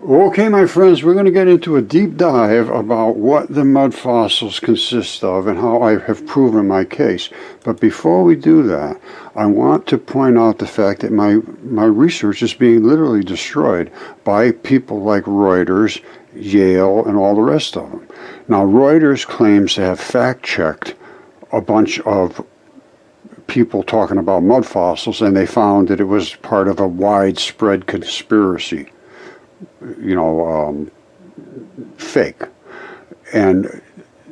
Okay, my friends, we're going to get into a deep dive about what the mud fossils consist of and how I have proven my case. But before we do that, I want to point out the fact that my research is being literally destroyed by people like Reuters, Yale, and all the rest of them. Now, Reuters claims to have fact-checked a bunch of people talking about mud fossils, and they found that it was part of a widespread conspiracy. Fake. And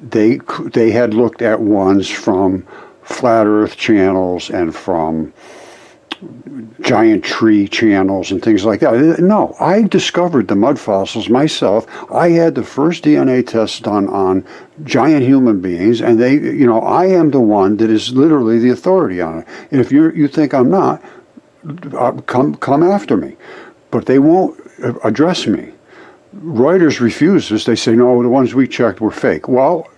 they had looked at ones from flat earth channels and from giant tree channels and things like that. No, I discovered the mud fossils myself. I had the first DNA test done on giant human beings, and I am the one that is literally the authority on it. And if you think I'm not, come after me. But they won't address me. Reuters refuses. They say, no, the ones we checked were fake. Well,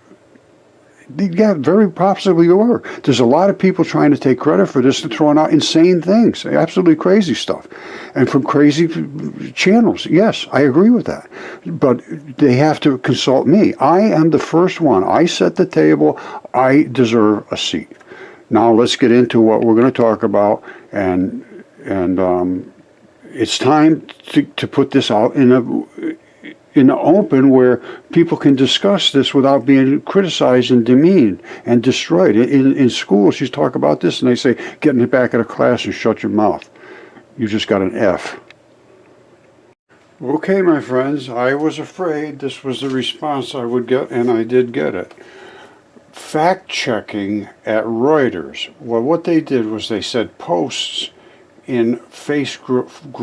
yeah, very possibly they were. There's a lot of people trying to take credit for this and throwing out insane things, absolutely crazy stuff, and from crazy channels. Yes, I agree with that. But they have to consult me. I am the first one. I set the table. I deserve a seat. Now let's get into what we're going to talk about, and it's time to put this out in the open where people can discuss this without being criticized and demeaned and destroyed. In schools, you talk about this and they say, get in the back of the class and shut your mouth. You just got an F. Okay, my friends, I was afraid this was the response I would get, and I did get it. Fact-checking at Reuters. Well, what they did was they said posts in Facebook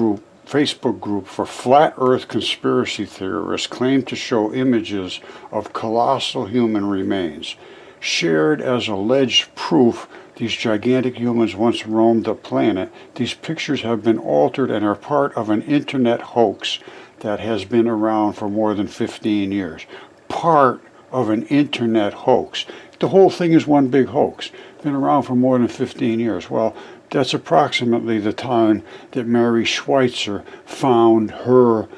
group for flat earth conspiracy theorists claim to show images of colossal human remains. Shared as alleged proof these gigantic humans once roamed the planet, these pictures have been altered and are part of an internet hoax that has been around for more than 15 years. Part of an internet hoax. The whole thing is one big hoax. Been around for more than 15 years. Well, that's approximately the time that Mary Schweitzer found her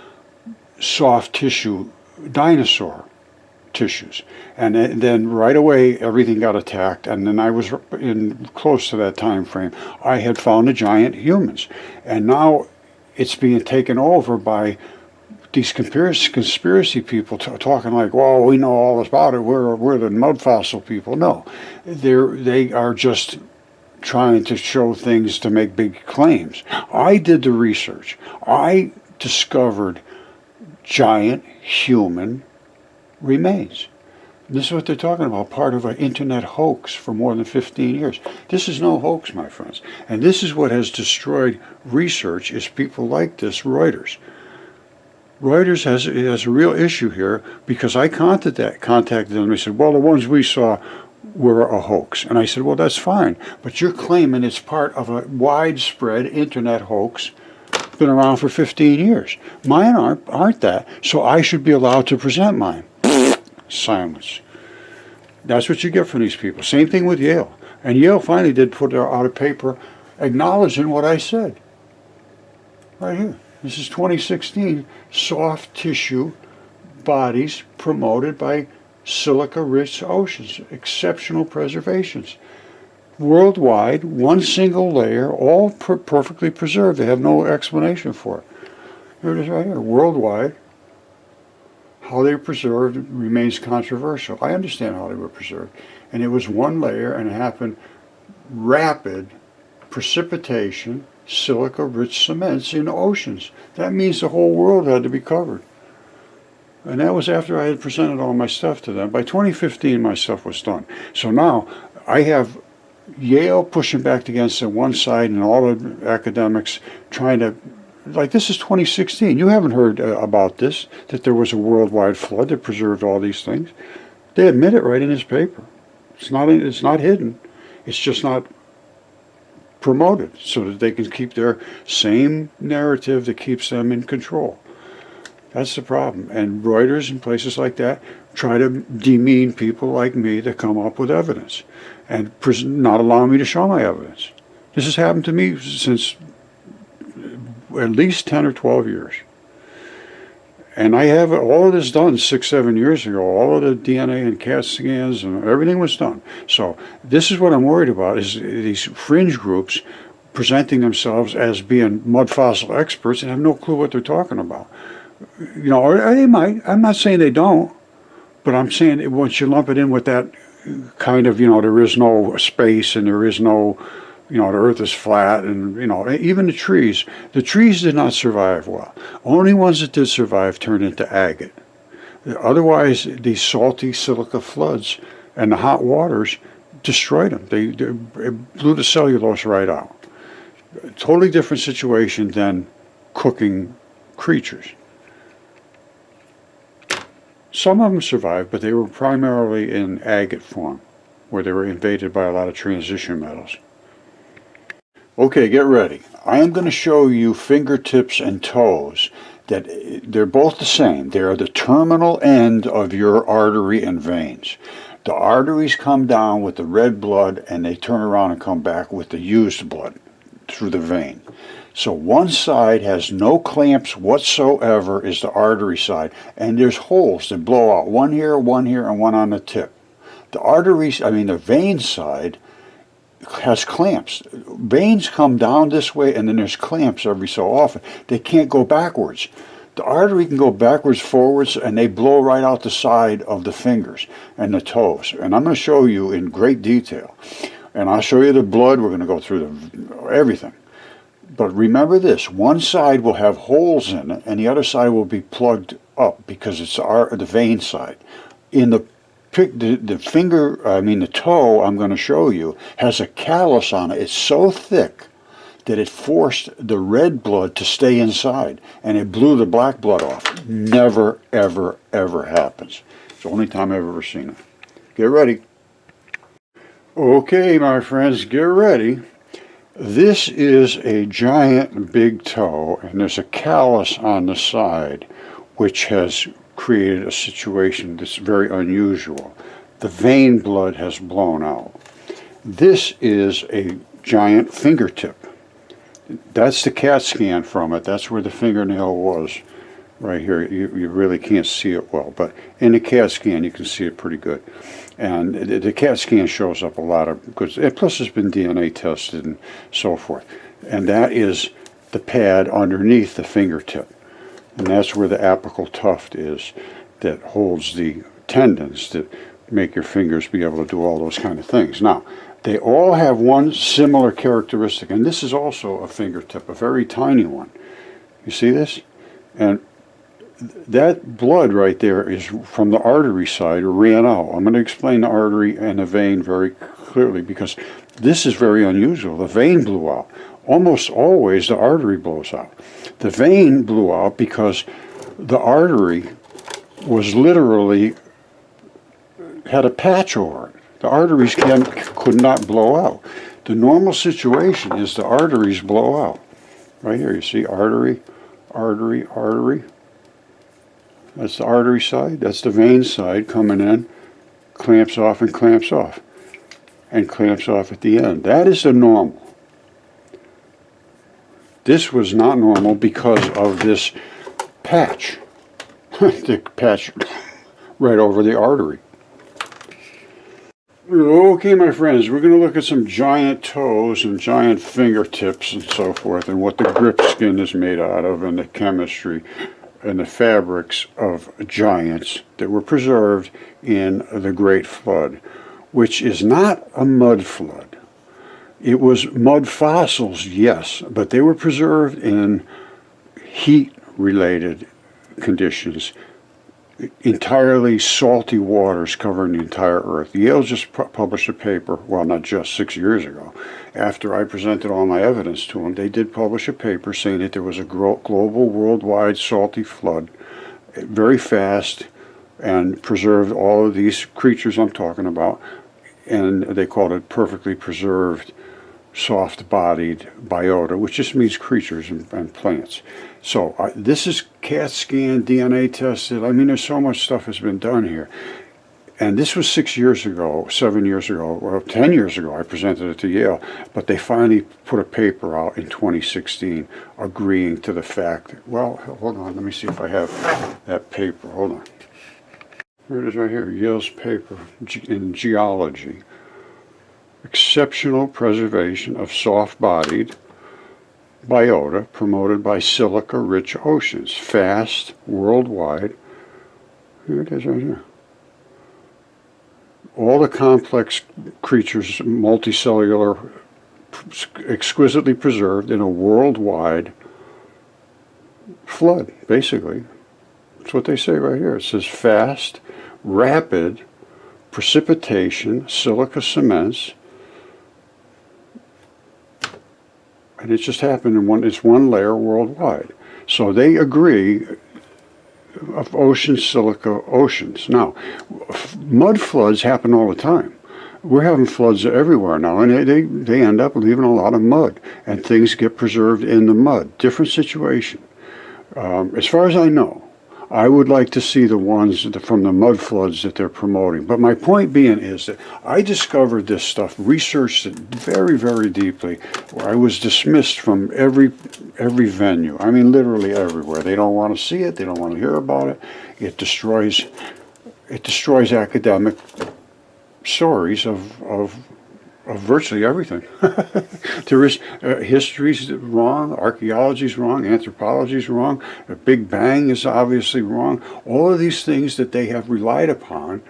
soft tissue dinosaur tissues. And then right away everything got attacked, and then I was in close to that time frame. I had found the giant humans. And now it's being taken over by these conspiracy people talking like, well, we know all about it. We're the mud fossil people. No, they are just trying to show things to make big claims. I did the research. I discovered giant human remains. This is what they're talking about, part of an internet hoax for more than 15 years. This is no hoax, my friends. And this is what has destroyed research, is people like this, Reuters. Reuters has a real issue here, because I contacted them. They said, well, the ones we saw were a hoax. And I said, well, that's fine, but you're claiming it's part of a widespread internet hoax, been around for 15 years. Mine aren't that, so I should be allowed to present mine. Silence. That's what you get from these people. Same thing with Yale. And Yale finally did put out a paper acknowledging what I said. Right here. This is 2016, soft tissue bodies promoted by silica-rich oceans, exceptional preservations. Worldwide, one single layer, all perfectly preserved. They have no explanation for it. Here it is right here, worldwide. How they were preserved remains controversial. I understand how they were preserved. And it was one layer, and it happened rapid precipitation, silica-rich cements in oceans. That means the whole world had to be covered. And that was after I had presented all my stuff to them. By 2015, my stuff was done. So now I have Yale pushing back against it one side, and all the academics trying to, like, this is 2016. You haven't heard about this, that there was a worldwide flood that preserved all these things. They admit it right in this paper. It's not hidden. It's just not promoted so that they can keep their same narrative that keeps them in control. That's the problem. And Reuters and places like that try to demean people like me that come up with evidence and not allow me to show my evidence. This has happened to me since at least 10 or 12 years. And I have all of this done 6, 7 years ago. All of the DNA and CAT scans and everything was done. So this is what I'm worried about, is these fringe groups presenting themselves as being mud fossil experts and have no clue what they're talking about. You know, or they might. I'm not saying they don't, but I'm saying once you lump it in with that kind of, you know, there is no space and there is no, you know, the earth is flat, and, you know, even the trees did not survive well. Only ones that did survive turned into agate. Otherwise, these salty silica floods and the hot waters destroyed them. They blew the cellulose right out. Totally different situation than cooking creatures. Some of them survived, but they were primarily in agate form, where they were invaded by a lot of transition metals. Okay, get ready. I am going to show you fingertips and toes that they're both the same. They are the terminal end of your artery and veins. The arteries come down with the red blood, and they turn around and come back with the used blood through the vein. So one side has no clamps whatsoever, is the artery side, and there's holes that blow out, one here, and one on the tip. The vein side has clamps. Veins come down this way, and then there's clamps every so often. They can't go backwards. The artery can go backwards, forwards, and they blow right out the side of the fingers and the toes. And I'm going to show you in great detail. And I'll show you the blood. We're going to go through everything. But remember this, one side will have holes in it, and the other side will be plugged up because it's the vein side. In the toe I'm going to show you has a callus on it. It's so thick that it forced the red blood to stay inside, and it blew the black blood off. Never, ever, ever happens. It's the only time I've ever seen it. Get ready. Okay, my friends, get ready. This is a giant big toe, and there's a callus on the side, which has created a situation that's very unusual. The vein blood has blown out. This is a giant fingertip. That's the CAT scan from it. That's where the fingernail was, right here. You really can't see it well, but in the CAT scan you can see it pretty good. And the CAT scan shows up a lot of good, plus it's been DNA tested and so forth. And that is the pad underneath the fingertip. And that's where the apical tuft is that holds the tendons that make your fingers be able to do all those kind of things. Now, they all have one similar characteristic, and this is also a fingertip, a very tiny one. You see this? And that blood right there is from the artery side, ran out. I'm going to explain the artery and the vein very clearly because this is very unusual. The vein blew out. Almost always the artery blows out. The vein blew out because the artery was literally had a patch over it. The arteries could not blow out. The normal situation is the arteries blow out. Right here, you see artery, artery, artery. That's the artery side. That's the vein side coming in, clamps off and clamps off, and clamps off at the end. That is the normal. This was not normal because of this patch. The patch right over the artery. Okay, my friends, we're going to look at some giant toes and giant fingertips and so forth, and what the grip skin is made out of, and the chemistry and the fabrics of giants that were preserved in the Great Flood, which is not a mud flood. It was mud fossils, yes, but they were preserved in heat-related conditions. Entirely salty waters covering the entire earth. Yale just published a paper, well, not just, 6 years ago. After I presented all my evidence to them, they did publish a paper saying that there was a global, worldwide salty flood, very fast, and preserved all of these creatures I'm talking about, and they called it perfectly preserved soft-bodied biota, which just means creatures and plants. So this is CAT scan, DNA tested. I mean, there's so much stuff has been done here. And this was 6 years ago, 7 years ago, or 10 years ago. I presented it to Yale, but they finally put a paper out in 2016 agreeing to the fact. Well, hold on, let me see if I have that paper. Hold on. Here it is right here, Yale's paper in geology. Exceptional preservation of soft-bodied biota promoted by silica-rich oceans. Fast, worldwide. Here it is right here. All the complex creatures, multicellular, exquisitely preserved in a worldwide flood, basically. That's what they say right here. It says fast, rapid precipitation, silica cements, and it just happened in it's one layer worldwide. So they agree of ocean silica oceans. Now, mud floods happen all the time. We're having floods everywhere now, and they end up leaving a lot of mud, and things get preserved in the mud. Different situation. As far as I know, I would like to see the ones from the mud floods that they're promoting. But my point being is that I discovered this stuff, researched it very, very deeply. I was dismissed from every venue. I mean, literally everywhere. They don't want to see it. They don't want to hear about it. It destroys academic stories of virtually everything. There is history's wrong, archaeology's wrong, anthropology's wrong, the Big Bang is obviously wrong. All of these things that they have relied upon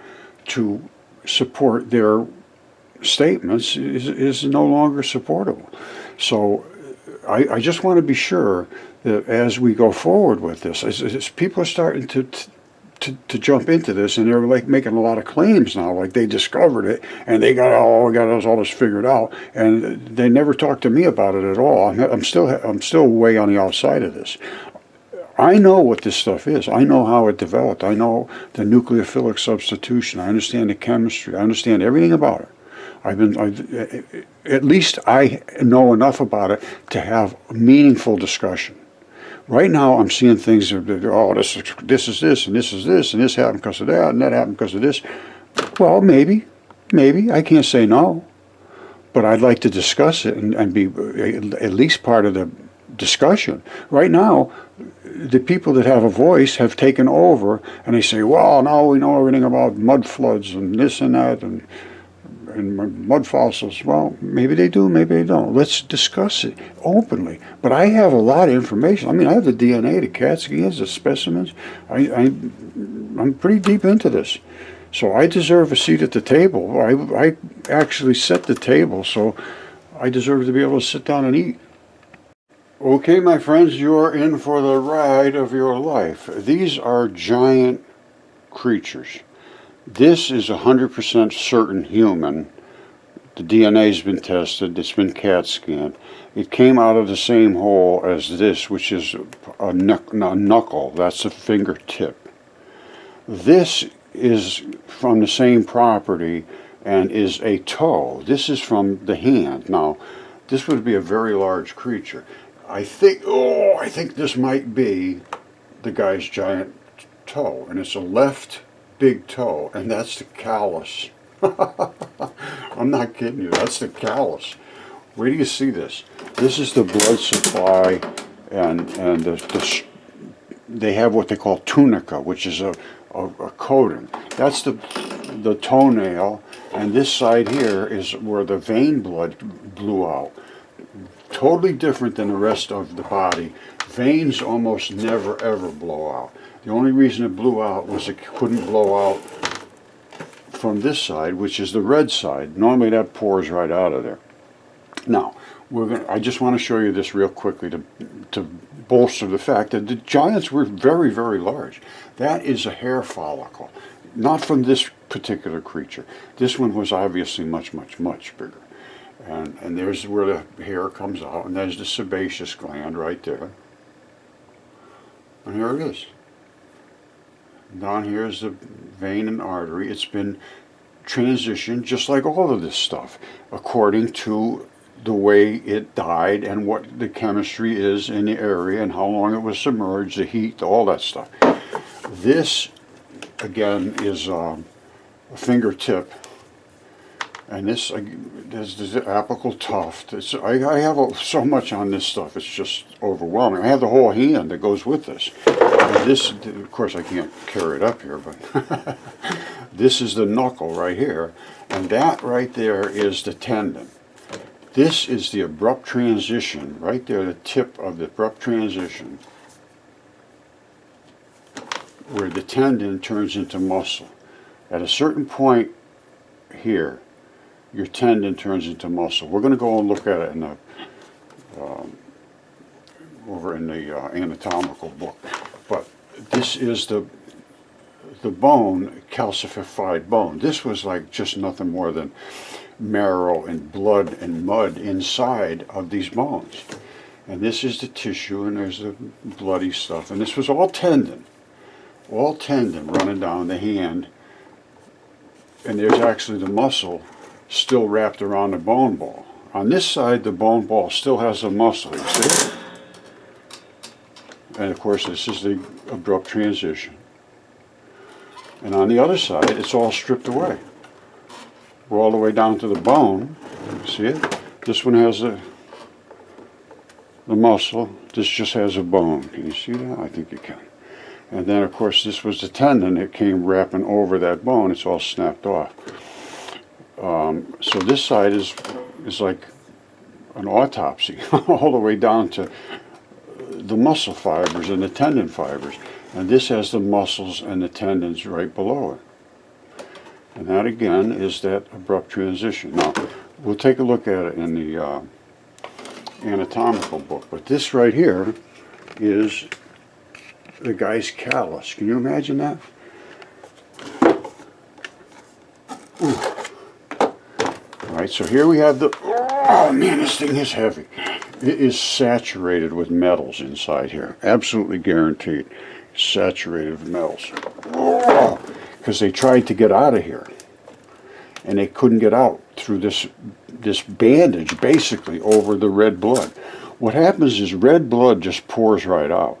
to support their statements is no longer supportable. So I just want to be sure that as we go forward with this, as people are starting to jump into this, and they're like making a lot of claims now, like they discovered it and they got all this figured out, and they never talked to me about it at all. I'm still way on the outside of this. I know what this stuff is. I know how it developed. I know the nucleophilic substitution. I understand the chemistry. I understand everything about it. At least I know enough about it to have meaningful discussion. Right now, I'm seeing things that, this is this, and this is this, and this happened because of that, and that happened because of this. Well, maybe, I can't say no, but I'd like to discuss it and be at least part of the discussion. Right now, the people that have a voice have taken over, and they say, well, now we know everything about mud floods and this and that, and mud fossils. Well, maybe they do, maybe they don't. Let's discuss it openly. But I have a lot of information. I mean, I have the DNA, the CAT scans, the specimens. I'm pretty deep into this. So I deserve a seat at the table. I actually set the table, so I deserve to be able to sit down and eat. Okay, my friends, you're in for the ride of your life. These are giant creatures. This is 100% certain human. The DNA's been tested. It's been CAT scanned. It came out of the same hole as this, which is a knuckle. That's a fingertip. This is from the same property and is a toe. This is from the hand. Now, this would be a very large creature. I think this might be the guy's giant toe, and it's a left big toe, and that's the callus. I'm not kidding you, that's the callus. Where do you see this? This is the blood supply, and they have what they call tunica, which is a coating. That's the toenail, and this side here is where the vein blood blew out. Totally different than the rest of the body. Veins almost never ever blow out. The only reason it blew out was it couldn't blow out from this side, which is the red side. Normally that pours right out of there. Now, I just want to show you this real quickly to bolster the fact that the giants were very, very large. That is a hair follicle, not from this particular creature. This one was obviously much, much, much bigger. And there's where the hair comes out, and there's the sebaceous gland right there. And here it is. Down here is the vein and artery. It's been transitioned, just like all of this stuff, according to the way it died and what the chemistry is in the area and how long it was submerged, the heat, all that stuff. This, again, is fingertip. And this the apical tuft. I have so much on this stuff, it's just overwhelming. I have the whole hand that goes with this. And this, of course, I can't carry it up here, but this is the knuckle right here. And that right there is the tendon. This is the abrupt transition, right there, the tip of the abrupt transition, where the tendon turns into muscle. At a certain point here, your tendon turns into muscle. We're going to go and look at it in the, over in the anatomical book. But this is the bone, calcified bone. This was like just nothing more than marrow and blood and mud inside of these bones. And this is the tissue, and there's the bloody stuff. And this was all tendon running down the hand. And there's actually the muscle still wrapped around the bone ball. On this side, the bone ball still has the muscle, you see? And of course, this is the abrupt transition. And on the other side, it's all stripped away. We're all the way down to the bone. See it? This one has the muscle. This just has a bone. Can you see that? I think you can. And then, of course, this was the tendon that came wrapping over that bone. It's all snapped off. So this side is like an autopsy, all the way down to the muscle fibers and the tendon fibers. And this has the muscles and the tendons right below it. And that, again, is that abrupt transition. Now, we'll take a look at it in the anatomical book. But this right here is the guy's callus. Can you imagine that? All right, so here we have the, oh man, this thing is heavy. It is saturated with metals inside here. Absolutely guaranteed. Saturated with metals. Because they tried to get out of here. And they couldn't get out through this bandage, basically, over the red blood. What happens is red blood just pours right out.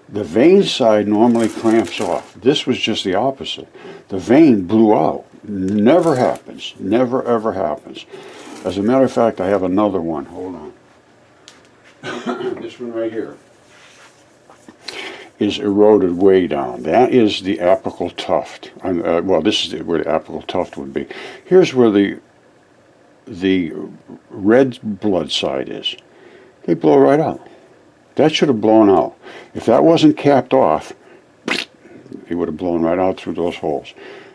The vein side normally clamps off. This was just the opposite. The vein blew out. Never happens. Never, ever happens. As a matter of fact, I have another one. Hold on. This one right here is eroded way down. That is the apical tuft. Well, this is where the apical tuft would be. Here's where the red blood side is. They blow right out. That should have blown out. If that wasn't capped off, it would have blown right out through those holes.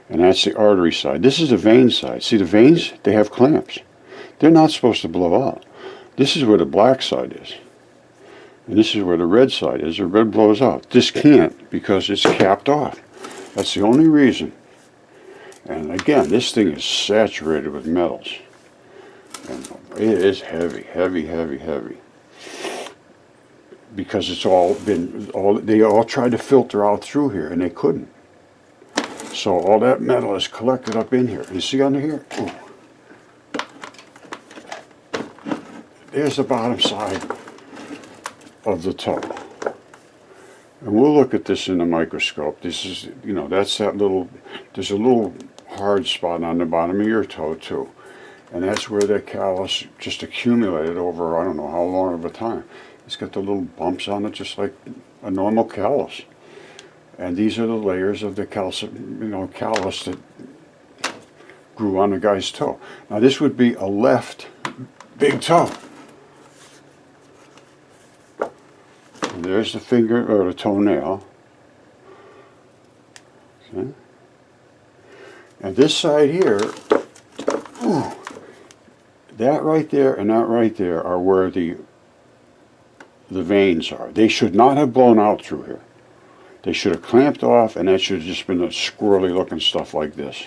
And that's the artery side. This is the vein side. See the veins? They have clamps. They're not supposed to blow out. This is where the black side is. And this is where the red side is. The red blows out. This can't because it's capped off. That's the only reason. And again, this thing is saturated with metals. And it is heavy, heavy, heavy, heavy. Because it's all been, they all tried to filter out through here and they couldn't. So all that metal is collected up in here. You see under here? Ooh. There's the bottom side of the toe. And we'll look at this in the microscope. This is, you know, that's that little, there's a little hard spot on the bottom of your toe too. And that's where that callus just accumulated over, I don't know how long of a time. It's got the little bumps on it just like a normal callus. And these are the layers of the callus that grew on the guy's toe. Now this would be a left big toe. And there's the finger or the toenail. Okay. And this side here, ooh, that right there and that right there are where the veins are. They should not have blown out through here. They should have clamped off, and that should have just been a squirrely looking stuff like this,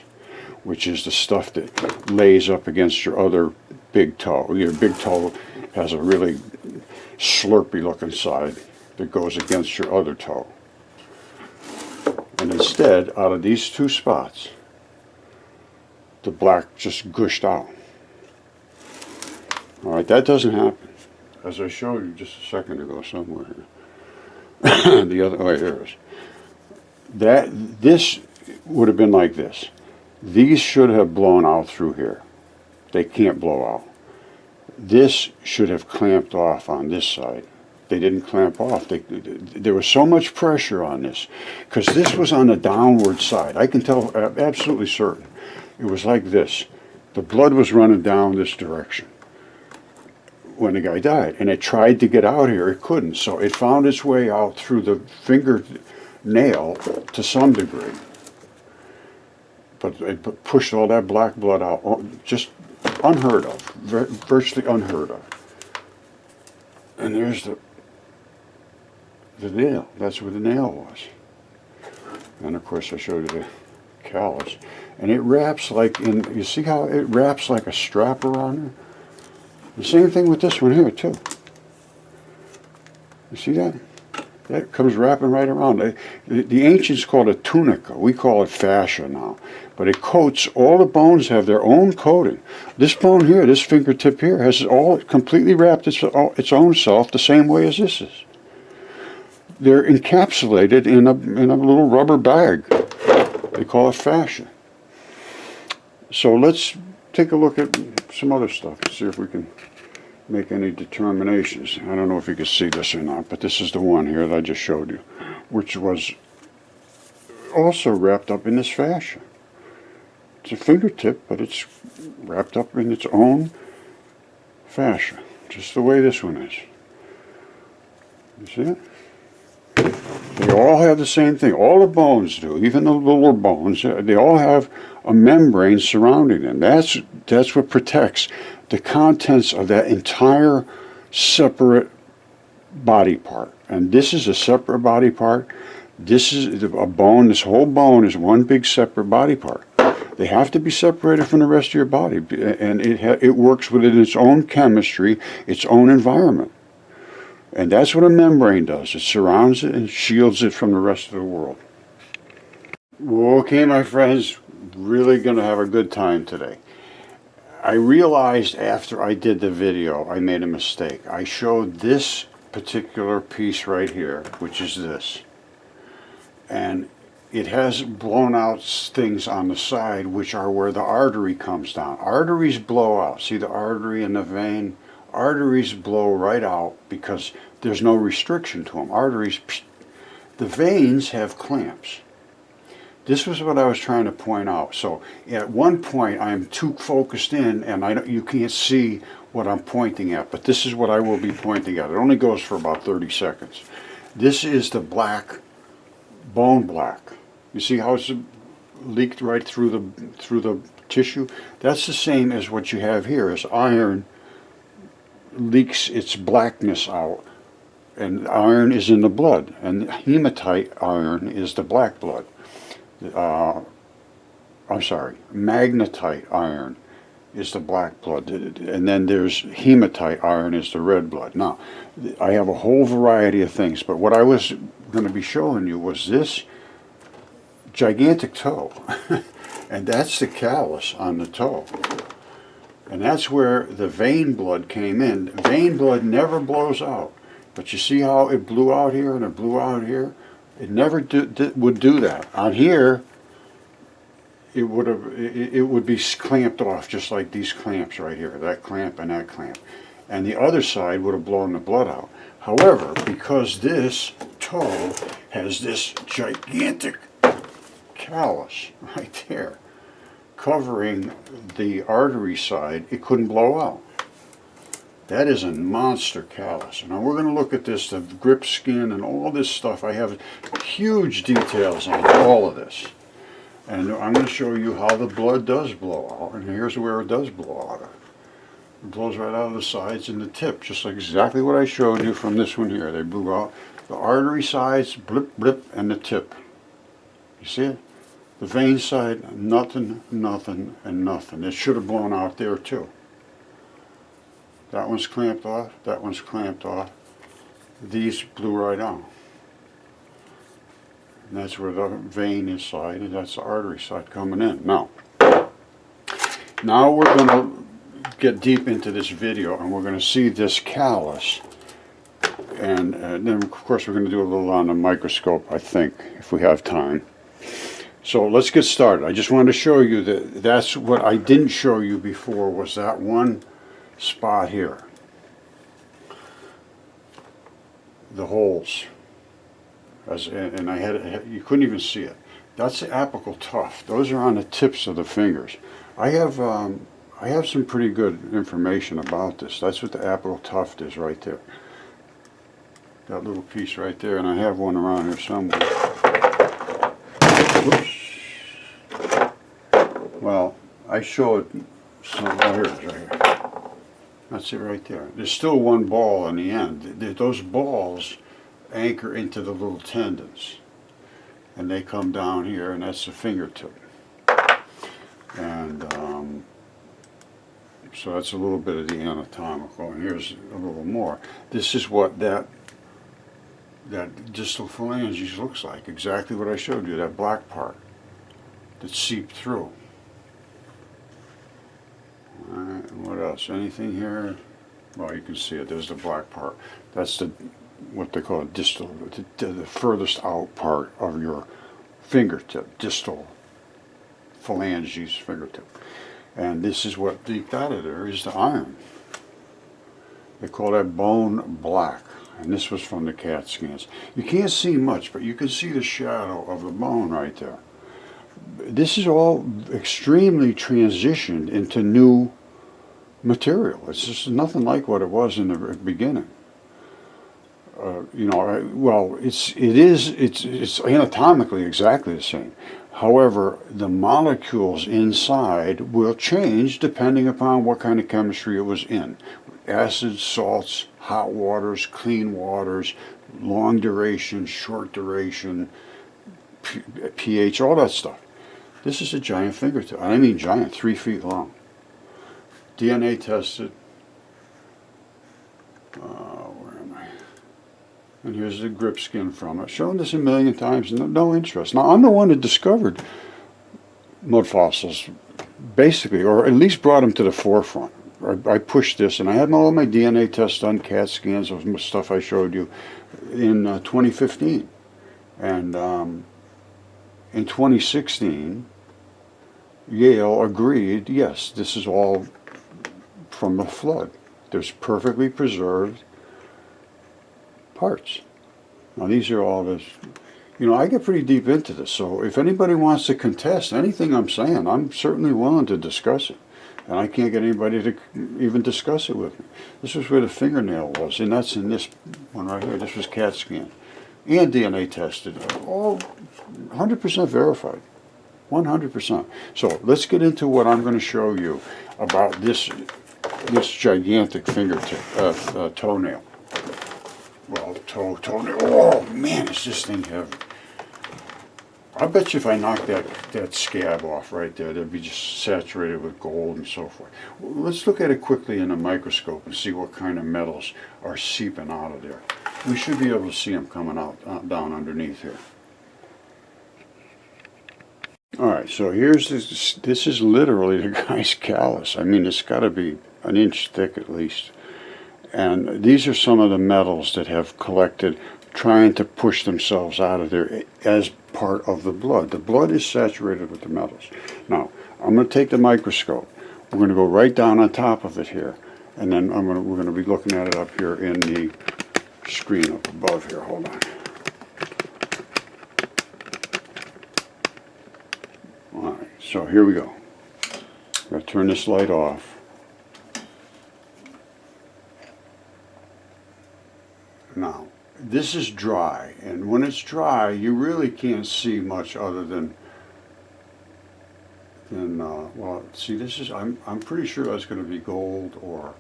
which is the stuff that lays up against your other big toe. Your big toe has a really slurpy looking side that goes against your other toe. And instead, out of these two spots, the black just gushed out. All right, that doesn't happen. As I showed you just a second ago somewhere here. The other, oh, here it is. This would have been like this. These should have blown out through here. They can't blow out. This should have clamped off on this side. They didn't clamp off. There was so much pressure on this, because this was on the downward side. I can tell, absolutely certain. It was like this. The blood was running down this direction when the guy died, and it tried to get out here. It couldn't, so it found its way out through the fingernail to some degree. But it pushed all that black blood out, just unheard of, virtually unheard of. And there's the nail. That's where the nail was. And of course I showed you the callus. And it wraps like you see how it wraps like a strap around there? The same thing with this one here too. You see that? That comes wrapping right around. The ancients called it tunica. We call it fascia now. But it coats, all the bones have their own coating. This bone here, this fingertip here, has all completely wrapped its own self the same way as this is. They're encapsulated in a little rubber bag. They call it fascia. So let's take a look at some other stuff and see if we can make any determinations. I don't know if you can see this or not, but this is the one here that I just showed you, which was also wrapped up in this fascia. It's a fingertip, but it's wrapped up in its own fascia, just the way this one is. You see it? They all have the same thing. All the bones do, even the lower bones. They all have a membrane surrounding them. That's what protects the contents of that entire separate body part. And this is a separate body part. This is a bone. This whole bone is one big separate body part. They have to be separated from the rest of your body, and it works within its own chemistry, its own environment. And that's what a membrane does. It surrounds it and shields it from the rest of the world. Okay, my friends, really going to have a good time today. I realized after I did the video, I made a mistake. I showed this particular piece right here, which is this. And it has blown out things on the side, which are where the artery comes down. Arteries blow out. See the artery and the vein? Arteries blow right out because there's no restriction to them. Arteries, the veins have clamps. This was what I was trying to point out. So at one point I'm too focused in and you can't see what I'm pointing at, but this is what I will be pointing at. It only goes for about 30 seconds. This is the black, bone black. You see how it's leaked right through the tissue? That's the same as what you have here, as iron leaks its blackness out, and iron is in the blood, and hematite iron is the black blood. I'm sorry, magnetite iron is the black blood, and then there's hematite iron is the red blood. Now, I have a whole variety of things, but what I was going to be showing you was this gigantic toe, and that's the callus on the toe. And that's where the vein blood came in. Vein blood never blows out. But you see how it blew out here and it blew out here? It never would do that. On here, it would be clamped off just like these clamps right here. That clamp and that clamp. And the other side would have blown the blood out. However, because this toe has this gigantic callus right there, covering the artery side, it couldn't blow out. That is a monster callus. Now we're going to look at this, the grip skin and all this stuff. I have huge details on all of this. And I'm going to show you how the blood does blow out. And here's where it does blow out. It blows right out of the sides and the tip, just like exactly what I showed you from this one here. They blew out the artery sides, blip, blip, and the tip. You see it? The vein side, nothing, nothing, and nothing. It should have blown out there too. That one's clamped off, that one's clamped off. These blew right out. And that's where the vein is side, and that's the artery side coming in. Now we're going to get deep into this video, and we're going to see this callus. And then, of course, we're going to do a little on the microscope, I think, if we have time. So let's get started. I just wanted to show you that that's what I didn't show you before, was that one spot here. The holes. And I had, you couldn't even see it. That's the apical tuft. Those are on the tips of the fingers. I have some pretty good information about this. That's what the apical tuft is right there. That little piece right there, and I have one around here somewhere. Oops. Well, I show it some, oh, here it is right here. That's it right there. There's still one ball in the end. Those balls anchor into the little tendons. And they come down here, and that's the fingertip. And so that's a little bit of the anatomical. And here's a little more. This is what that distal phalanges looks like. Exactly what I showed you, that black part that seeped through. Alright, what else? Anything here? Well, you can see it. There's the black part. That's the what they call a distal, the furthest out part of your fingertip, distal phalanges fingertip. And this is what leaked out of there is the iron. They call that bone black. And this was from the CAT scans. You can't see much, but you can see the shadow of the bone right there. This is all extremely transitioned into new material. It's just nothing like what it was in the beginning. You know, well, it's anatomically exactly the same. However, the molecules inside will change depending upon what kind of chemistry it was in. Acids, salts, hot waters, clean waters, long duration, short duration, pH, all that stuff. This is a giant fingertip. I mean giant, 3 feet long. DNA tested. Where am I? And here's the grip skin from it. Shown this a million times, no interest. Now, I'm the one that discovered mud fossils, basically, or at least brought them to the forefront. I pushed this, and I had all my DNA tests done, CAT scans of stuff I showed you in 2015. And in 2016, Yale agreed, yes, this is all from the flood. There's perfectly preserved parts. Now these are all this, you know, I get pretty deep into this, so if anybody wants to contest anything I'm saying, I'm certainly willing to discuss it. And I can't get anybody to even discuss it with me. This is where the fingernail was, and that's in this one right here. This was CAT scan and DNA tested, all 100% verified, 100%. So let's get into what I'm going to show you about this gigantic fingertip, toenail. Well, toenail. Oh man, is this thing heavy? I bet you if I knocked that scab off right there, that'd be just saturated with gold and so forth. Let's look at it quickly in a microscope and see what kind of metals are seeping out of there. We should be able to see them coming out down underneath here. All right, so here's this. This is literally the guy's callus. I mean, it's got to be an inch thick at least. And these are some of the metals that have collected, trying to push themselves out of there as part of the blood. The blood is saturated with the metals. Now, I'm going to take the microscope. We're going to go right down on top of it here, and then we're going to be looking at it up here in the screen up above here. Hold on. All right, so here we go. I'm going to turn this light off. Now, this is dry, and when it's dry, you really can't see much other than well, see, this is, I'm pretty sure that's going to be gold, or,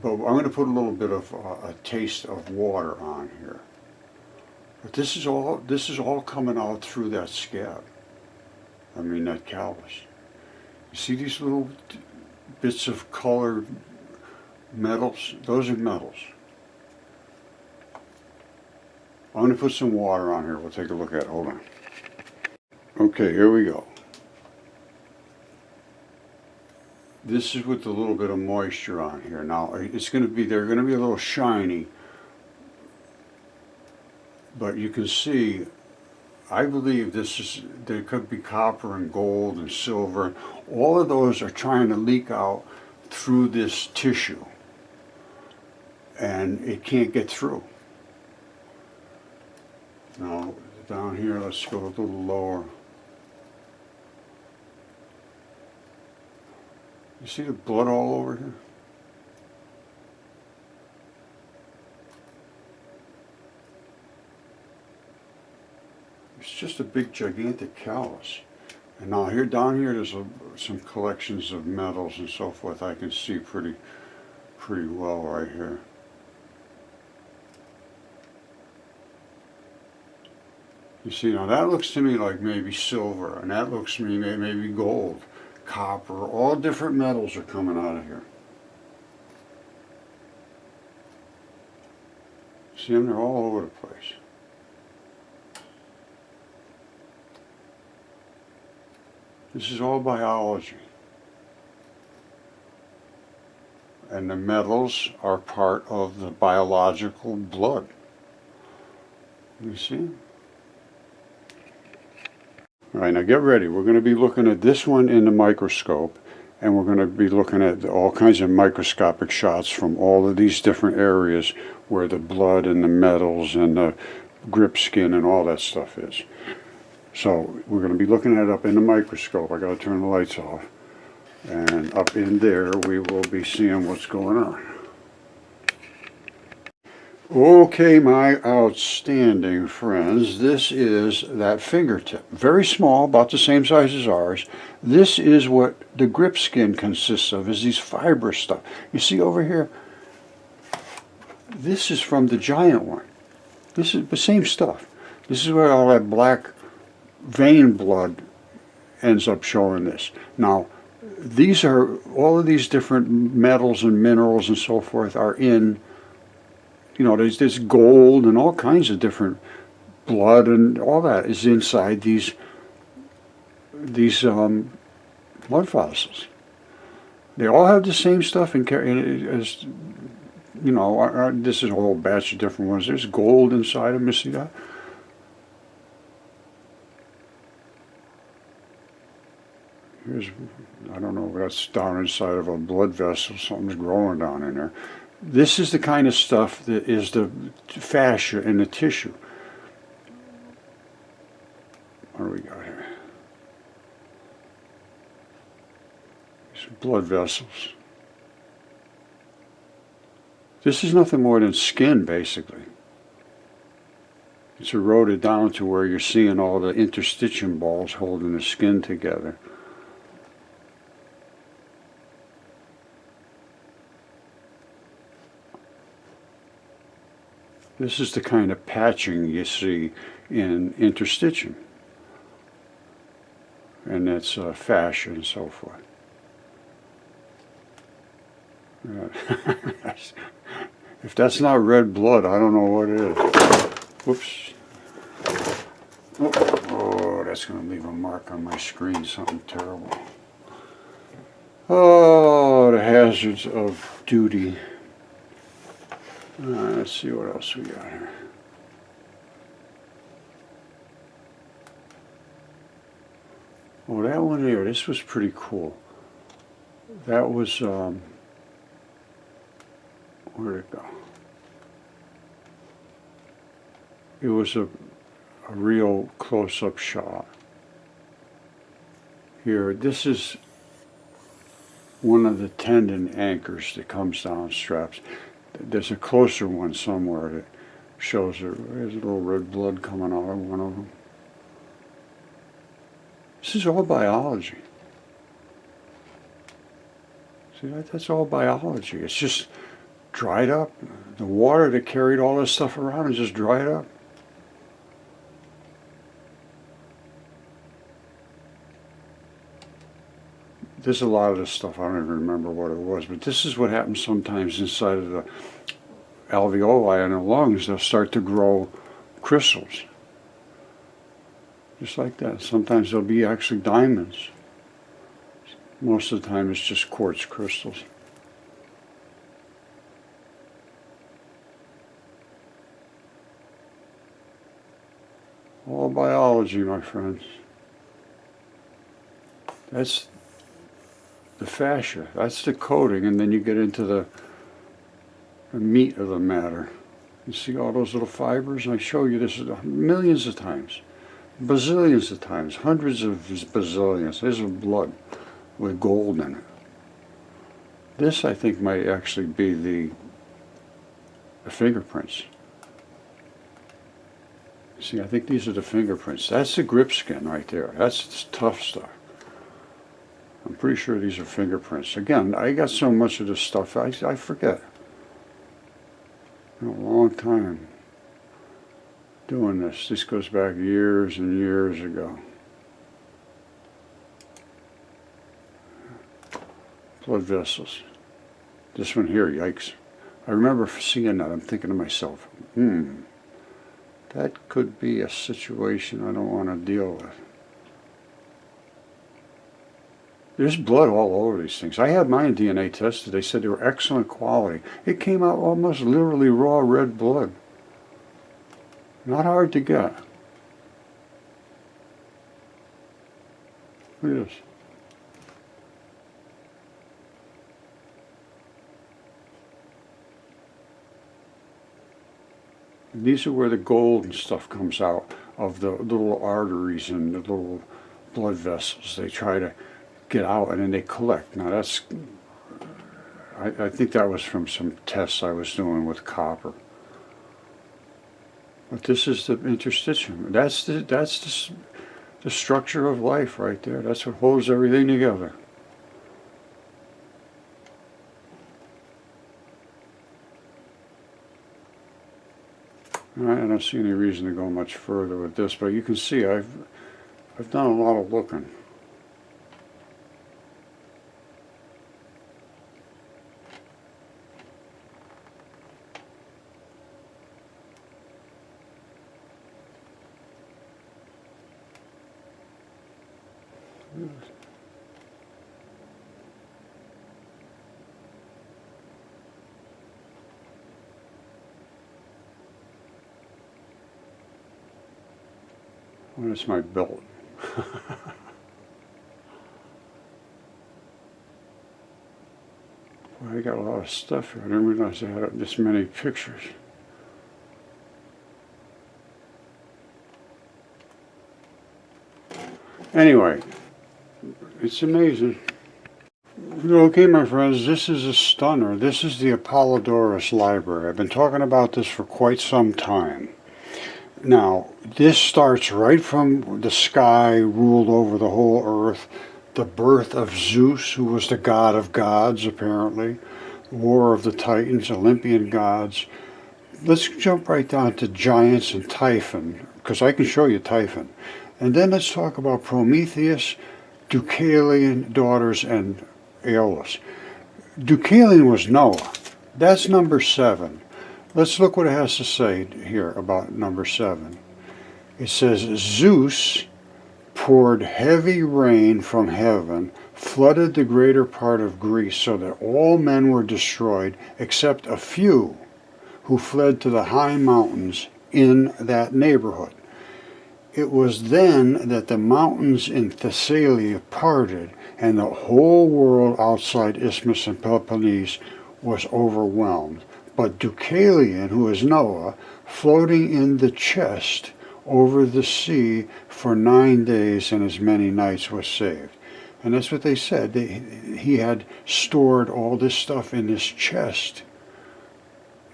but I'm going to put a little bit of a taste of water on here. But this is all coming out through that scab. I mean, that callus. You see these little bits of colored metals? Those are metals. I'm going to put some water on here. We'll take a look at it. Hold on. Okay, here we go. This is with a little bit of moisture on here. Now, it's going to be, they're going to be a little shiny, but you can see I believe there could be copper and gold and silver. All of those are trying to leak out through this tissue, and it can't get through. Now, down here, let's go a little lower. You see the blood all over here? It's just a big, gigantic callus. And now here, down here, there's some collections of metals and so forth. I can see pretty well right here. You see, now that looks to me like maybe silver, and that looks to me maybe gold, copper. All different metals are coming out of here. See them? They're all over the place. This is all biology. And the metals are part of the biological blood. You see? All right, now get ready. We're going to be looking at this one in the microscope, and we're going to be looking at all kinds of microscopic shots from all of these different areas where the blood and the metals and the grip skin and all that stuff is. So we're going to be looking at it up in the microscope. I got to turn the lights off. And up in there we will be seeing what's going on. Okay, my outstanding friends, this is that fingertip. Very small, about the same size as ours. This is what the grip skin consists of, is these fibrous stuff. You see over here? This is from the giant one. This is the same stuff. This is where all that black vein blood ends up showing this. Now, these are, all of these different metals and minerals and so forth are in, you know, there's gold and all kinds of different blood and all that is inside these mud fossils. They all have the same stuff as, you know, this is a whole batch of different ones. There's gold inside them, you see that? Here's, I don't know, that's down inside of a blood vessel. Something's growing down in there. This is the kind of stuff that is the fascia in the tissue. What do we got here? Some blood vessels. This is nothing more than skin, basically. It's eroded down to where you're seeing all the interstitium balls holding the skin together. This is the kind of patching you see in interstitium. And that's fascia and so forth. If that's not red blood, I don't know what it is. Whoops. Oh, that's going to leave a mark on my screen, something terrible. Oh, the hazards of duty. Let's see what else we got here. Oh, that one there, this was pretty cool. That was, where'd it go? It was a real close-up shot. Here, this is one of the tendon anchors that comes down straps. There's a closer one somewhere that shows there's a little red blood coming out of one of them. This is all biology. See, that's all biology. It's just dried up. The water that carried all this stuff around is just dried up. There's a lot of this stuff, I don't even remember what it was, but this is what happens sometimes inside of the alveoli in the lungs. They'll start to grow crystals. Just like that. Sometimes they'll be actually diamonds. Most of the time it's just quartz crystals. All biology, my friends. That's the fascia. That's the coating, and then you get into the meat of the matter. You see all those little fibers? I show you this millions of times, bazillions of times, hundreds of bazillions. There's blood with gold in it. This, I think, might actually be the fingerprints. See, I think these are the fingerprints. That's the grip skin right there. That's tough stuff. I'm pretty sure these are fingerprints. Again, I got so much of this stuff, I forget. Been a long time doing this. This goes back years and years ago. Blood vessels. This one here, yikes. I remember seeing that. I'm thinking to myself, that could be a situation I don't want to deal with. There's blood all over these things. I had mine DNA tested. They said they were excellent quality. It came out almost literally raw red blood. Not hard to get. Look at this. These are where the gold and stuff comes out of the little arteries and the little blood vessels. They try to get out and then they collect. Now that's, I think that was from some tests I was doing with copper. But this is the interstitium. That's the structure of life right there. That's what holds everything together. I don't see any reason to go much further with this, but you can see I've done a lot of looking. Well, it's my belt. Well, I got a lot of stuff here. I didn't realize I had this many pictures. Anyway, it's amazing. Okay, my friends, this is a stunner. This is the Apollodorus Library. I've been talking about this for quite some time. Now, this starts right from the sky ruled over the whole earth, the birth of Zeus, who was the god of gods, apparently, war of the Titans, Olympian gods. Let's jump right down to giants and Typhon, because I can show you Typhon. And then let's talk about Prometheus, Deucalion daughters, and Aeolus. Deucalion was Noah. That's number 7. Let's look what it has to say here about number 7. It says, Zeus poured heavy rain from heaven, flooded the greater part of Greece so that all men were destroyed except a few who fled to the high mountains in that neighborhood. It was then that the mountains in Thessalia parted and the whole world outside Isthmus and Peloponnese was overwhelmed. But Deucalion, who is Noah, floating in the chest over the sea for 9 days and as many nights, was saved. And that's what they said. He had stored all this stuff in his chest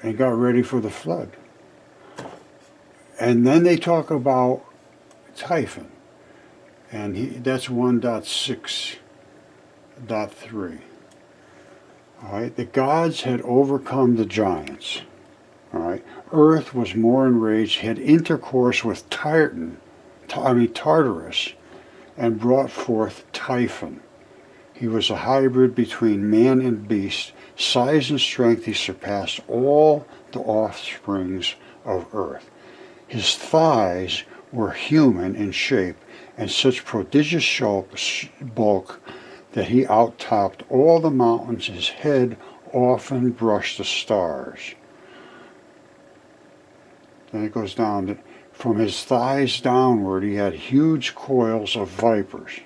and got ready for the flood. And then they talk about Typhon, and that's 1.6.3. All right, the gods had overcome the giants. All right, Earth was more enraged, had intercourse with Tartarus, and brought forth Typhon. He was a hybrid between man and beast. Size and strength he surpassed all the offsprings of Earth. His thighs were human in shape and such prodigious bulk that he outtopped all the mountains. His head often brushed the stars. Then it goes down to, From his thighs downward, he had huge coils of vipers.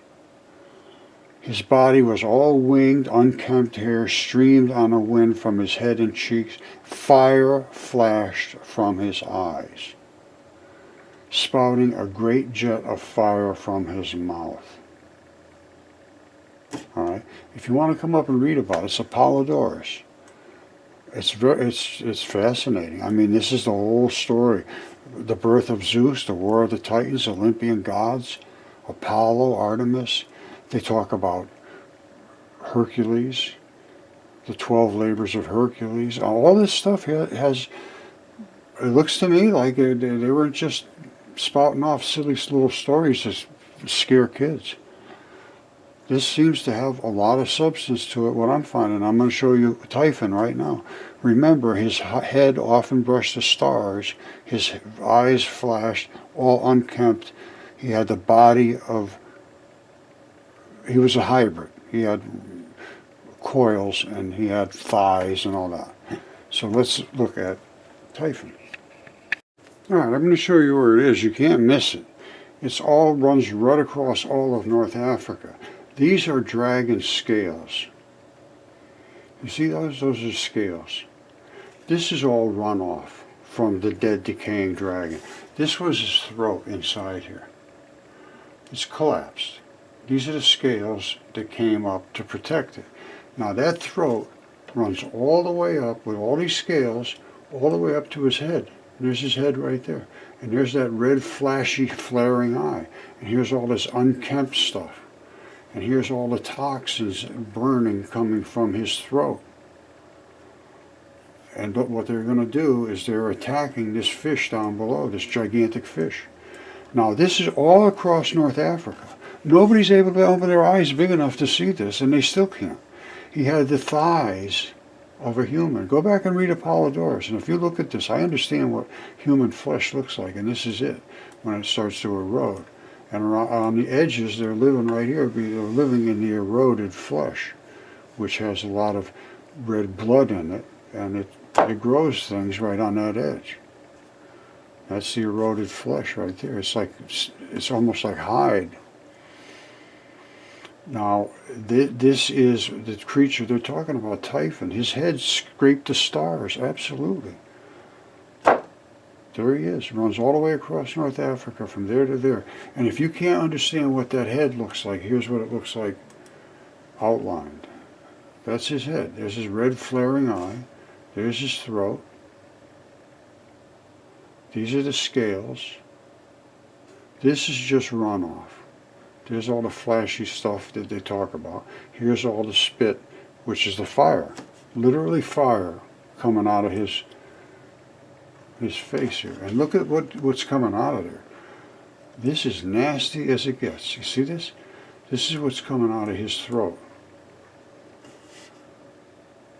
His body was all winged, unkempt hair streamed on the wind from his head and cheeks. Fire flashed from his eyes, spouting a great jet of fire from his mouth. All right. If you want to come up and read about it, it's Apollodorus. It's fascinating. I mean, this is the whole story. The birth of Zeus, the war of the Titans, Olympian gods, Apollo, Artemis. They talk about Hercules, the 12 labors of Hercules. All this stuff has, it looks to me like they weren't just spouting off silly little stories to scare kids. This seems to have a lot of substance to it, what I'm finding. I'm going to show you Typhon right now. Remember, his head often brushed the stars, his eyes flashed, all unkempt. He had the body of, he was a hybrid. He had coils and he had thighs and all that. So let's look at Typhon. All right, I'm going to show you where it is. You can't miss it. It's all runs right across all of North Africa. These are dragon scales. You see those? Those are scales. This is all runoff from the dead, decaying dragon. This was his throat inside here. It's collapsed. These are the scales that came up to protect it. Now that throat runs all the way up with all these scales, all the way up to his head. There's his head right there. And there's that red, flashy, flaring eye. And here's all this unkempt stuff. And here's all the toxins burning coming from his throat. And what they're going to do is they're attacking this fish down below, this gigantic fish. Now this is all across North Africa. Nobody's able to open their eyes big enough to see this, and they still can't. He had the thighs of a human. Go back and read Apollodorus, and if you look at this, I understand what human flesh looks like, and this is it when it starts to erode. And on the edges, they're living right here. They're living in the eroded flesh, which has a lot of red blood in it, and it grows things right on that edge. That's the eroded flesh right there. It's almost like hide. Now, this is the creature they're talking about, Typhon. His head scraped the stars, absolutely. There he is, runs all the way across North Africa from there to there. And if you can't understand what that head looks like, here's what it looks like outlined. That's his head. There's his red flaring eye. There's his throat. These are the scales. This is just runoff. There's all the flashy stuff that they talk about. Here's all the spit, which is the fire. Literally fire coming out of his face here. And look at what's coming out of there. This is nasty as it gets. You see this? This is what's coming out of his throat.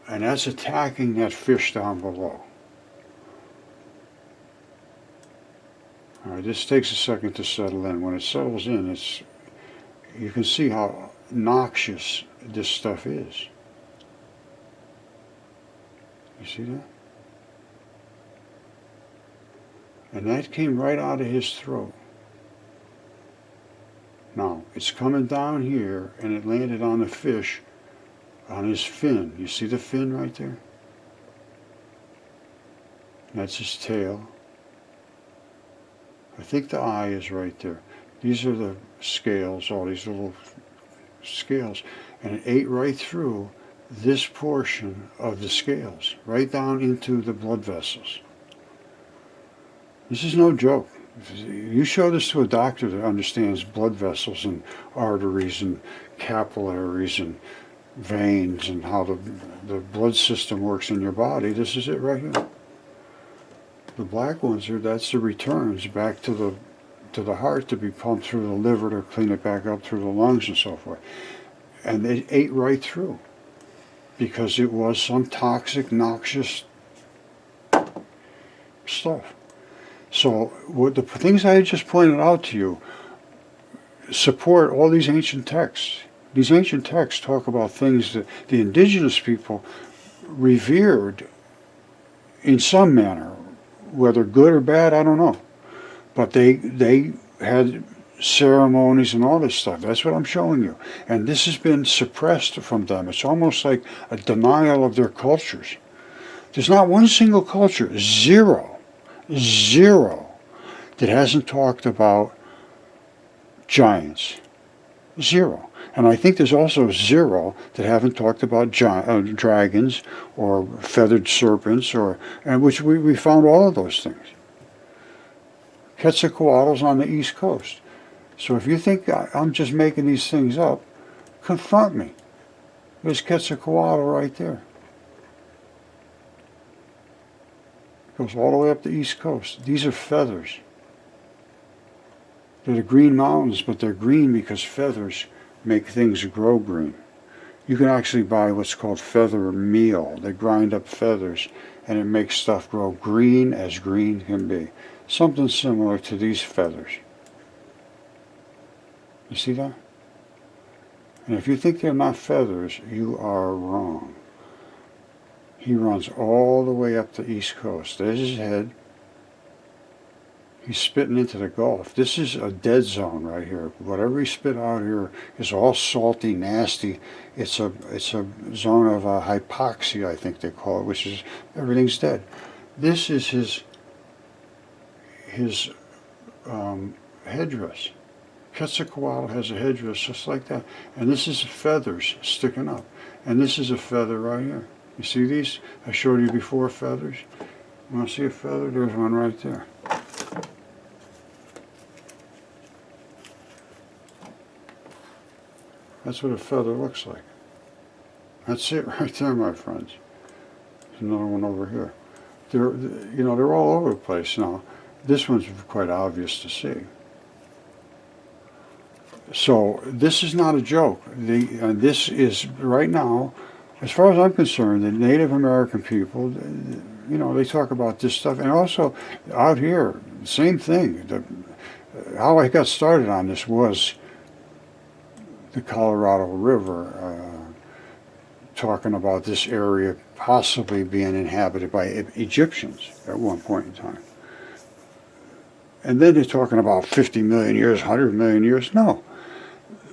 And that's attacking that fish down below. All right, this takes a second to settle in. When it settles in, you can see how noxious this stuff is. You see that? And that came right out of his throat. Now, it's coming down here, and it landed on the fish, on his fin. You see the fin right there? That's his tail. I think the eye is right there. These are the scales, all these little scales. And it ate right through this portion of the scales, right down into the blood vessels. This is no joke. You show this to a doctor that understands blood vessels and arteries and capillaries and veins and how the blood system works in your body. This is it right here. The black ones are, that's the returns back to the heart to be pumped through the liver to clean it back up through the lungs and so forth. And they ate right through because it was some toxic, noxious stuff. So what the things I just pointed out to you support all these ancient texts. These ancient texts talk about things that the indigenous people revered in some manner, whether good or bad, I don't know. But they had ceremonies and all this stuff. That's what I'm showing you. And this has been suppressed from them. It's almost like a denial of their cultures. There's not one single culture, zero, that hasn't talked about giants. Zero. And I think there's also zero that haven't talked about dragons or feathered serpents, and which we found all of those things. Quetzalcoatl's on the East Coast. So if you think I'm just making these things up, confront me. There's Quetzalcoatl right there. Goes all the way up the East Coast. These are feathers. They're the green mountains, but they're green because feathers make things grow green. You can actually buy what's called feather meal. They grind up feathers and it makes stuff grow green as green can be. Something similar to these feathers. You see that? And if you think they're not feathers, you are wrong. He runs all the way up the East Coast. There's his head. He's spitting into the Gulf. This is a dead zone right here. Whatever he spit out here is all salty, nasty. It's a zone of hypoxia, I think they call it, which is everything's dead. This is his headdress. Quetzalcoatl has a headdress just like that. And this is feathers sticking up. And this is a feather right here. You see these? I showed you before feathers. You want to see a feather? There's one right there. That's what a feather looks like. That's it right there, my friends. There's another one over here. They're all over the place now. This one's quite obvious to see. So this is not a joke. This is right now, as far as I'm concerned, the Native American people, they talk about this stuff, and also out here, same thing. How I got started on this was the Colorado River, talking about this area possibly being inhabited by Egyptians at one point in time. And then they're talking about 50 million years, 100 million years. No.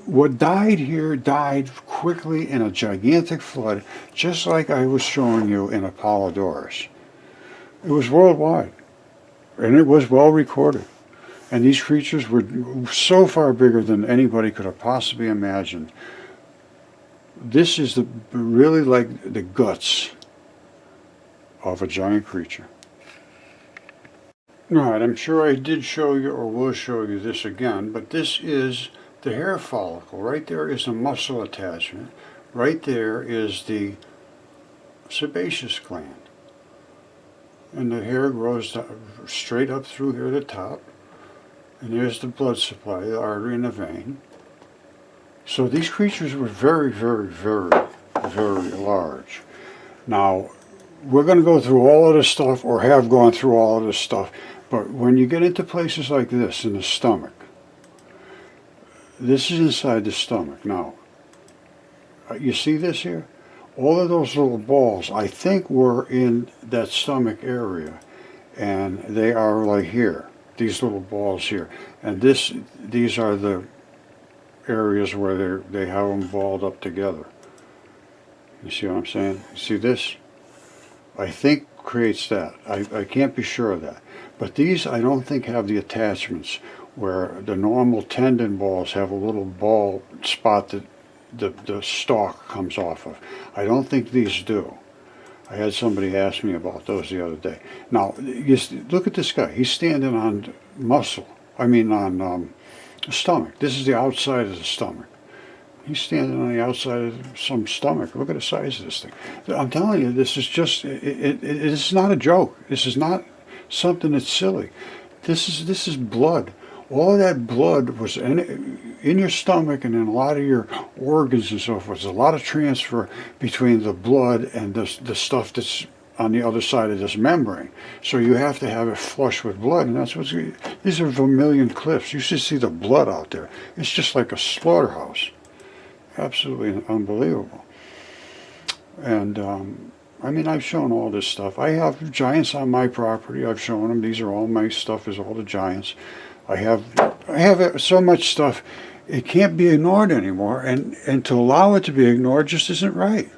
What died here died quickly in a gigantic flood, just like I was showing you in Apollodorus. It was worldwide, and it was well recorded. And these creatures were so far bigger than anybody could have possibly imagined. This is really like the guts of a giant creature. All right, I'm sure I did show you or will show you this again, but this is the hair follicle. Right there is the muscle attachment. Right there is the sebaceous gland. And the hair grows straight up through here at the top. And there's the blood supply, the artery and the vein. So these creatures were very, very, very, very large. Now, we're going to go through all of this stuff, or have gone through all of this stuff, but when you get into places like this, in the stomach, this is inside the stomach. Now, you see this here? All of those little balls, I think, were in that stomach area, and they are like here. These little balls here, and these are the areas where they have them balled up together. You see what I'm saying? You see this? I think creates that. I can't be sure of that. But these I don't think have the attachments where the normal tendon balls have a little ball spot that the stalk comes off of. I don't think these do. I had somebody ask me about those the other day. Now, look at this guy. He's standing on muscle. On stomach. This is the outside of the stomach. He's standing on the outside of some stomach. Look at the size of this thing. I'm telling you, this is just, it's not a joke. This is not something that's silly. This is blood. All of that blood was in your stomach and in a lot of your organs and so forth. There's a lot of transfer between the blood and the stuff that's on the other side of this membrane. So you have to have it flush with blood, and that's these are vermilion cliffs. You should see the blood out there. It's just like a slaughterhouse. Absolutely unbelievable. And I mean, I've shown all this stuff. I have giants on my property. I've shown them. These are all my stuff. Is all the giants. I have so much stuff. It can't be ignored anymore, and to allow it to be ignored just isn't right.